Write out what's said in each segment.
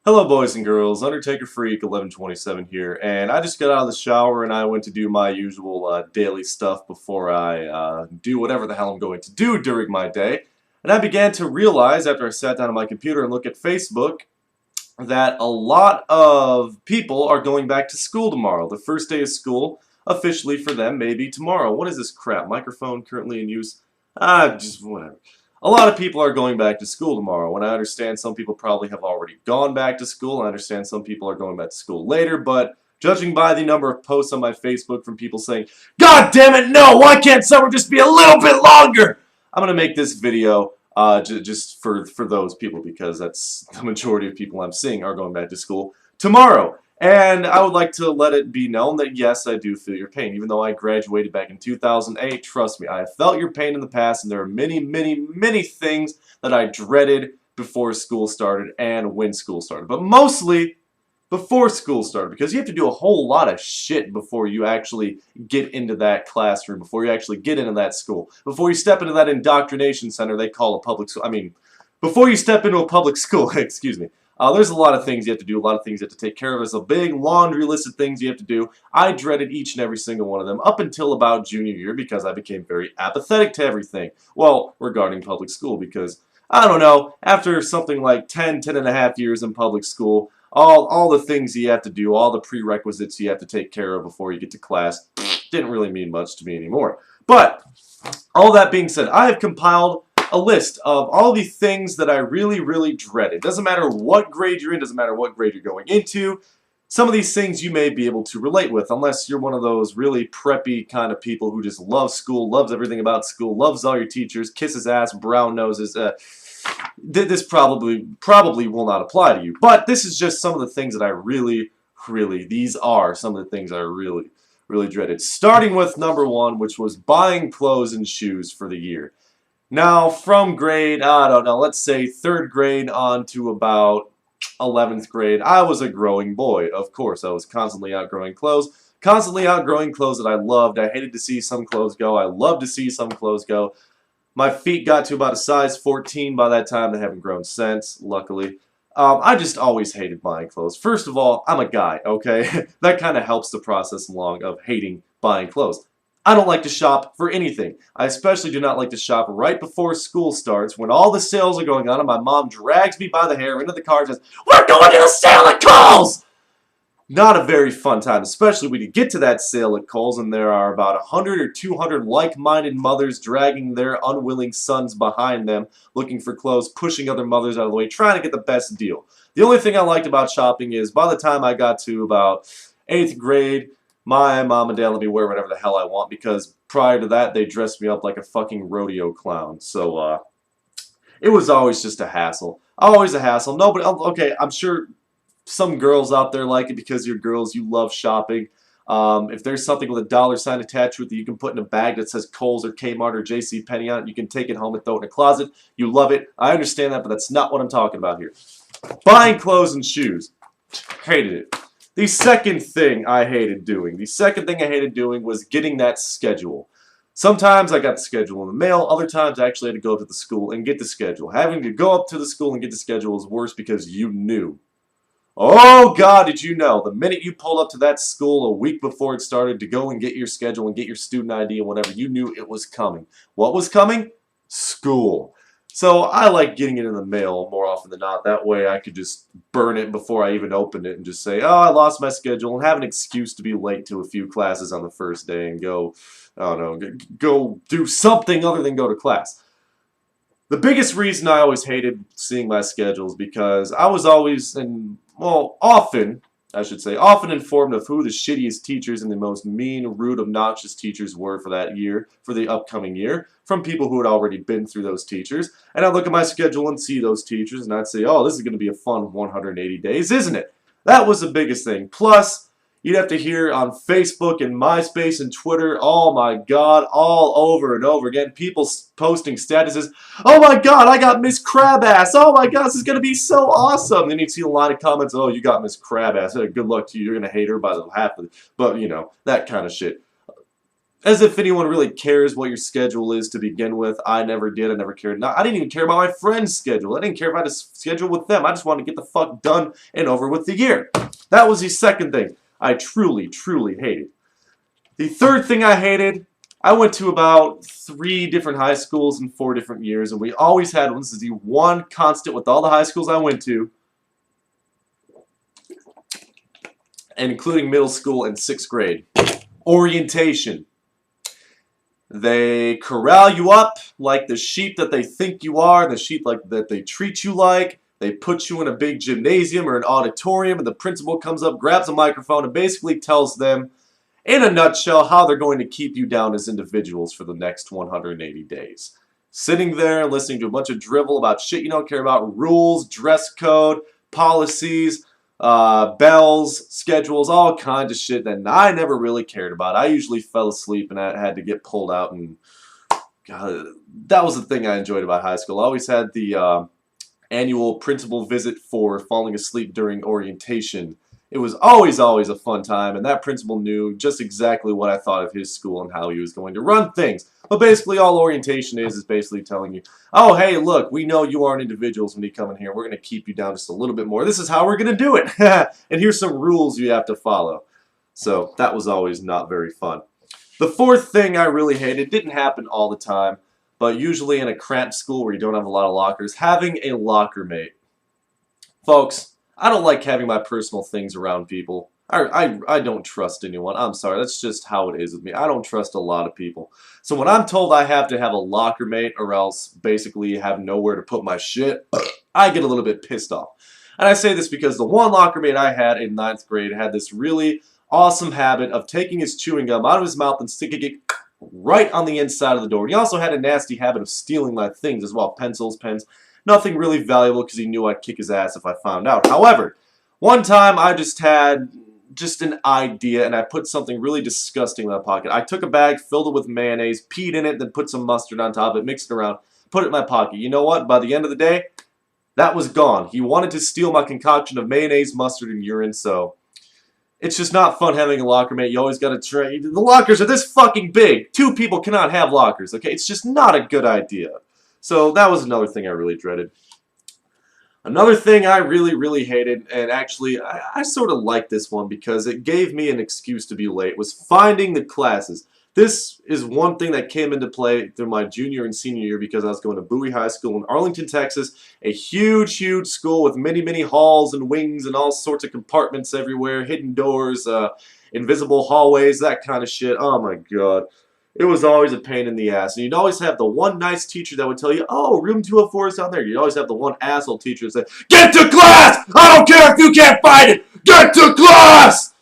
Hello boys and girls, Undertaker Freak 1127 here, and I just got out of the shower and I went to do my usual daily stuff before I do whatever the hell I'm going to do during my day. And I began to realize after I sat down on my computer and looked at Facebook that a lot of people are going back to school tomorrow. The first day of school officially for them may be tomorrow. What is this crap? Microphone currently in use? Just whatever. A lot of people are going back to school tomorrow, and I understand some people probably have already gone back to school. I understand some people are going back to school later, but judging by the number of posts on my Facebook from people saying, "God damn it, no! Why can't summer just be a little bit longer?" I'm gonna make this video just for those people because that's the majority of people I'm seeing are going back to school tomorrow. And I would like to let it be known that yes, I do feel your pain. Even though I graduated back in 2008, trust me, I have felt your pain in the past, and there are many, many, many things that I dreaded before school started and when school started. But mostly before school started, because you have to do a whole lot of shit before you actually get into that classroom, before you actually get into that school, before you step into that indoctrination center they call a public school. I mean, before you step into a public school, excuse me. There's a lot of things you have to do, a lot of things you have to take care of. There's a big laundry list of things you have to do. I dreaded each and every single one of them up until about junior year because I became very apathetic to everything. Well, regarding public school because, I don't know, after something like 10 and a half years in public school, all the things you have to do, all the prerequisites you have to take care of before you get to class, didn't really mean much to me anymore. But, all that being said, I have compiled a list of all the things that I really, really dread. It doesn't matter what grade you're in, doesn't matter what grade you're going into. Some of these things you may be able to relate with, unless you're one of those really preppy kind of people who just love school, loves everything about school, loves all your teachers, kisses ass, brown noses. This probably will not apply to you. But this is just some of the things that I these are some of the things I really dreaded. Starting with number one, which was buying clothes and shoes for the year. Now, from grade, I don't know, let's say 3rd grade on to about 11th grade, I was a growing boy. Of course, I was constantly outgrowing clothes that I loved. I hated to see some clothes go. I loved to see some clothes go. My feet got to about a size 14 by that time. They haven't grown since, luckily. I just always hated buying clothes. First of all, I'm a guy, okay? That kind of helps the process along of hating buying clothes. I don't like to shop for anything. I especially do not like to shop right before school starts when all the sales are going on and my mom drags me by the hair into the car and says, "We're going to the sale at Kohl's!" Not a very fun time, especially when you get to that sale at Kohl's and there are about 100 or 200 like-minded mothers dragging their unwilling sons behind them, looking for clothes, pushing other mothers out of the way, trying to get the best deal. The only thing I liked about shopping is by the time I got to about 8th grade, my mom and dad let me wear whatever the hell I want because prior to that, they dressed me up like a fucking rodeo clown. So, it was always just a hassle. Always a hassle. Nobody, okay, I'm sure some girls out there like it because you're girls, you love shopping. If there's something with a dollar sign attached with it, you can put in a bag that says Kohl's or Kmart or JCPenney on it. You can take it home and throw it in a closet. You love it. I understand that, but that's not what I'm talking about here. Buying clothes and shoes. Hated it. The second thing I hated doing was getting that schedule. Sometimes I got the schedule in the mail, other times I actually had to go to the school and get the schedule. Having to go up to the school and get the schedule is worse because you knew. Oh God, did you know, the minute you pulled up to that school a week before it started to go and get your schedule and get your student ID and whatever, you knew it was coming. What was coming? School. So I like getting it in the mail more often than not. That way I could just burn it before I even opened it and just say, "Oh, I lost my schedule," and have an excuse to be late to a few classes on the first day and go, I don't know, go do something other than go to class. The biggest reason I always hated seeing my schedules because I was always, often, I should say, often informed of who the shittiest teachers and the most mean, rude, obnoxious teachers were for that year, for the upcoming year, from people who had already been through those teachers. And I'd look at my schedule and see those teachers, and I'd say, "Oh, this is going to be a fun 180 days, isn't it?" That was the biggest thing. Plus, you'd have to hear on Facebook and MySpace and Twitter, oh my God, all over and over again, people posting statuses, "Oh my God, I got Miss Crabass. Oh my God, this is going to be so awesome." Then you'd see a lot of comments, "Oh, you got Miss Crabass. Good luck to you. You're going to hate her by the half of it." But, you know, that kind of shit. As if anyone really cares what your schedule is to begin with. I never did. I never cared. No, I didn't even care about my friend's schedule. I didn't care about his schedule with them. I just wanted to get the fuck done and over with the year. That was the second thing I truly, truly hated. The third thing I hated, I went to about 3 different high schools in 4 different years, and we always had, this is the one constant with all the high schools I went to, and including middle school and 6th grade, orientation. They corral you up like the sheep that they think you are, the sheep like that they treat you like. They put you in a big gymnasium or an auditorium, and the principal comes up, grabs a microphone, and basically tells them, in a nutshell, how they're going to keep you down as individuals for the next 180 days. Sitting there and listening to a bunch of drivel about shit you don't care about, rules, dress code, policies, bells, schedules, all kinds of shit that I never really cared about. I usually fell asleep and I had to get pulled out, and God, that was the thing I enjoyed about high school. I always had the annual principal visit for falling asleep during orientation. It was always a fun time, and that principal knew just exactly what I thought of his school and how he was going to run things. But basically all orientation is basically telling you, oh, hey, look, we know you aren't individuals when you come in here. We're going to keep you down just a little bit more. This is how we're going to do it. And here's some rules you have to follow. So that was always not very fun. The fourth thing I really hated, didn't happen all the time, but usually in a cramped school where you don't have a lot of lockers, having a locker mate. Folks, I don't like having my personal things around people. I don't trust anyone. I'm sorry. That's just how it is with me. I don't trust a lot of people. So when I'm told I have to have a locker mate or else basically have nowhere to put my shit, I get a little bit pissed off. And I say this because the one locker mate I had in 9th grade had this really awesome habit of taking his chewing gum out of his mouth and sticking it right on the inside of the door. And he also had a nasty habit of stealing my things as well. Pencils, pens. Nothing really valuable because he knew I'd kick his ass if I found out. However, one time I just had an idea and I put something really disgusting in my pocket. I took a bag, filled it with mayonnaise, peed in it, then put some mustard on top of it, mixed it around, put it in my pocket. You know what? By the end of the day, that was gone. He wanted to steal my concoction of mayonnaise, mustard, and urine, so it's just not fun having a locker mate. You always got to try. The lockers are this fucking big. 2 people cannot have lockers, okay? It's just not a good idea. So that was another thing I really dreaded. Another thing I really, really hated, and actually I sort of liked this one because it gave me an excuse to be late, was finding the classes. This is one thing that came into play through my junior and senior year because I was going to Bowie High School in Arlington, Texas, a huge, huge school with many, many halls and wings and all sorts of compartments everywhere, hidden doors, invisible hallways, that kind of shit. Oh my God. It was always a pain in the ass. And you'd always have the one nice teacher that would tell you, oh, room 204 is down there. You'd always have the one asshole teacher that said, get to class! I don't care if you can't find it! Get to class!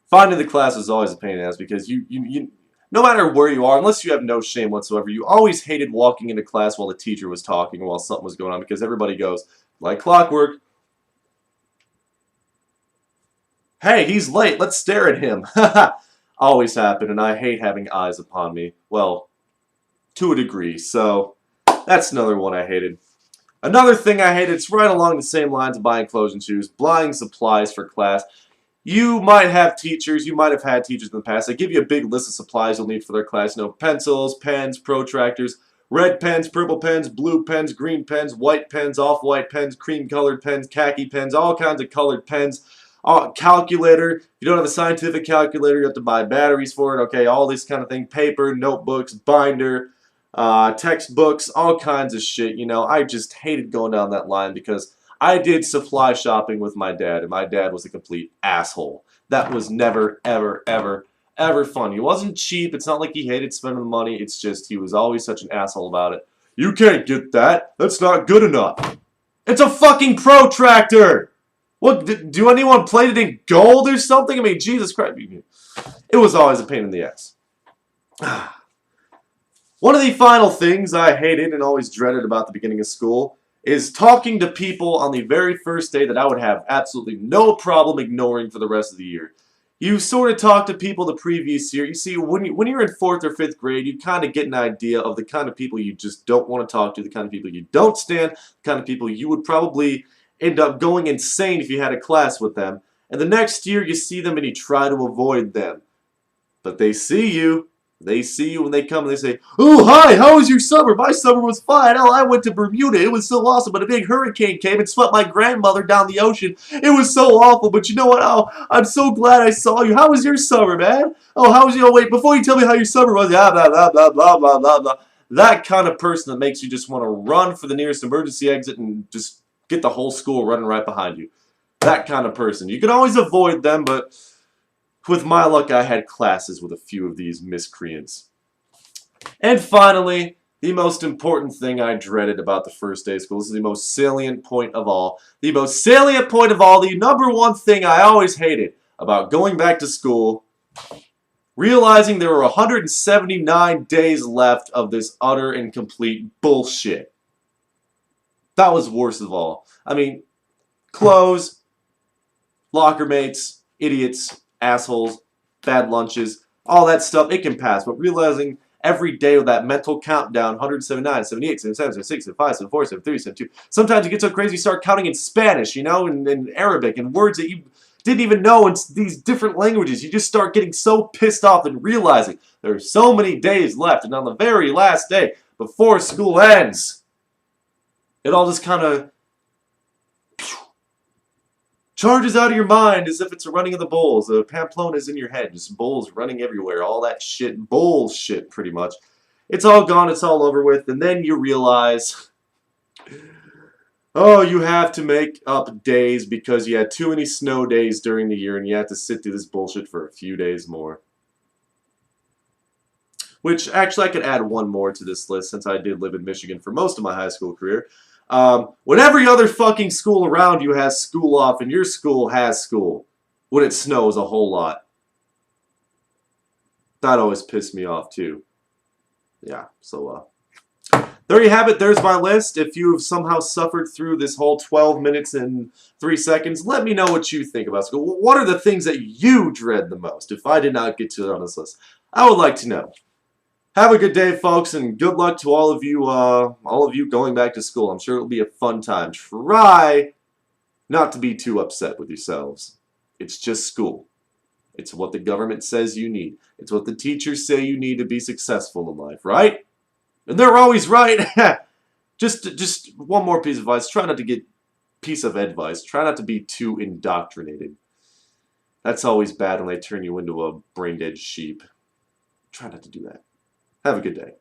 Finding the class is always a pain in the ass because you no matter where you are, unless you have no shame whatsoever, you always hated walking into class while the teacher was talking or while something was going on because everybody goes, like clockwork, hey, he's late. Let's stare at him. Always happen, and I hate having eyes upon me. Well, to a degree, so that's another one I hated. Another thing I hated, it's right along the same lines of buying clothes and shoes, buying supplies for class. You might have teachers, you might have had teachers in the past. They give you a big list of supplies you'll need for their class. You know, pencils, pens, protractors, red pens, purple pens, blue pens, green pens, white pens, off-white pens, cream-colored pens, khaki pens, all kinds of colored pens. Calculator. If you don't have a scientific calculator, you have to buy batteries for it. Okay, all this kind of thing. Paper, notebooks, binder, textbooks, all kinds of shit. You know, I just hated going down that line because I did supply shopping with my dad, and my dad was a complete asshole. That was never, ever, ever, ever fun. He wasn't cheap. It's not like he hated spending the money. It's just he was always such an asshole about it. You can't get that. That's not good enough. It's a fucking protractor. What, do anyone plate it in gold or something? I mean, Jesus Christ. It was always a pain in the ass. One of the final things I hated and always dreaded about the beginning of school is talking to people on the very first day that I would have absolutely no problem ignoring for the rest of the year. You sort of talk to people the previous year. You see, when you're in 4th or 5th grade, you kind of get an idea of the kind of people you just don't want to talk to, the kind of people you don't stand, the kind of people you would probably end up going insane if you had a class with them. And the next year you see them and you try to avoid them. But they see you. They see you when they come and they say, "Oh, hi, how was your summer? My summer was fine. Hell, I went to Bermuda. It was so awesome, but a big hurricane came and swept my grandmother down the ocean. It was so awful, but you know what? Oh, I'm so glad I saw you. How was your summer, man? Oh, how was your... Oh, wait, before you tell me how your summer was, yeah, blah, blah, blah, blah, blah, blah, blah." That kind of person that makes you just want to run for the nearest emergency exit and just get the whole school running right behind you. That kind of person. You can always avoid them, but... with my luck, I had classes with a few of these miscreants. And finally, the most important thing I dreaded about the first day of school. This is the most salient point of all. The most salient point of all, the number one thing I always hated about going back to school, realizing there were 179 days left of this utter and complete bullshit. That was worst of all. I mean, clothes, locker mates, idiots, assholes, bad lunches, all that stuff, it can pass. But realizing every day with that mental countdown, 179, 78, 77, 76, 75, 74, 73, 72. Sometimes you get so crazy you start counting in Spanish, you know, in Arabic, and words that you didn't even know in these different languages. You just start getting so pissed off and realizing there are so many days left. And on the very last day, before school ends, it all just kind of charges out of your mind as if it's a running of the bulls. Pamplona's in your head, just bulls running everywhere. All that shit, bullshit, pretty much. It's all gone, it's all over with, and then you realize, oh, you have to make up days because you had too many snow days during the year and you have to sit through this bullshit for a few days more. Which, actually, I could add one more to this list since I did live in Michigan for most of my high school career. When every other fucking school around you has school off and your school has school when it snows a whole lot. That always pissed me off too. Yeah, so there you have it. There's my list. If you've somehow suffered through this whole 12 minutes and 3 seconds, let me know what you think about school. What are the things that you dread the most if I did not get to it on this list? I would like to know. Have a good day, folks, and good luck to all of you going back to school. I'm sure it'll be a fun time. Try not to be too upset with yourselves. It's just school. It's what the government says you need. It's what the teachers say you need to be successful in life, right? And they're always right. Just one more piece of advice. Try not to be too indoctrinated. That's always bad when they turn you into a brain-dead sheep. Try not to do that. Have a good day.